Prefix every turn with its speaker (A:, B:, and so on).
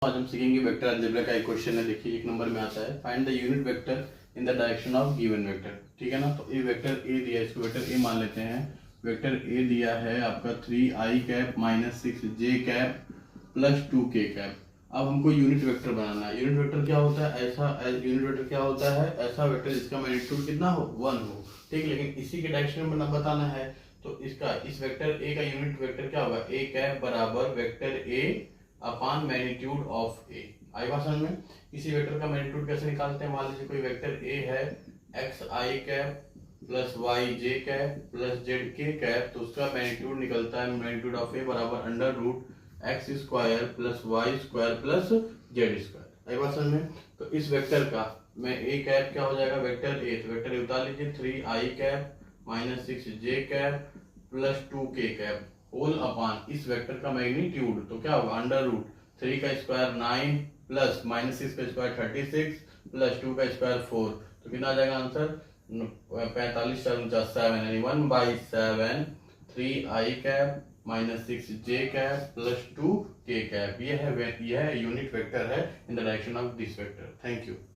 A: आज हम सीखेंगे वेक्टर अलजेब्रा का एक क्वेश्चन है। देखिए एक नंबर में आता है, find the unit vector in the direction of given vector. ठीक है ना। तो ये वेक्टर ए दिया है, इसको वेक्टर ए मान लेते हैं। वेक्टर ए दिया है आपका 3i cap minus 6j cap plus 2k cap. अब हमको यूनिट वेक्टर बनाना है। यूनिट वेक्टर क्या होता है? यूनिट वेक्टर क्या होता है? ऐसा वेक्टर जिसका मैग्नीट्यूड कितना हो? 1 हो। ठीक, लेकिन इसी के डायरेक्शन में बताना है। तो इस वेक्टर ए का यूनिट वेक्टर क्या होगा? ए कैप बराबर vector A upon magnitude of A. आई बात समझ में? किसी वेक्टर का मैग्नीट्यूड कैसे निकालते हैं? मान लीजिए कोई वेक्टर ए है X I cap plus Y J cap plus Z K cap, तो उसका मैग्नीट्यूड निकलता है मैग्नीट्यूड ऑफ ए बराबर under root X square plus Y square plus Z square. आई बात समझ में? तो इस वेक्टर का मैं ए कैप क्या हो जाएगा? वेक्टर ए, तो वेक्टर ए उतार लीजिए 3i cap minus 6j cap plus 2k cap whole upon इस वेक्टर का मैग्नीट्यूड, तो क्या होगा? अंडर रूट 3 का स्क्वायर 9 प्लस माइनस 6 का स्क्वायर 36 प्लस 2 का स्क्वायर 4, तो कितना आ जाएगा आंसर? 45 7 यानी 1/7 3i cap minus 6j cap plus 2k cap. यह है यूनिट वेक्टर है in the direction of this vector. Thank you.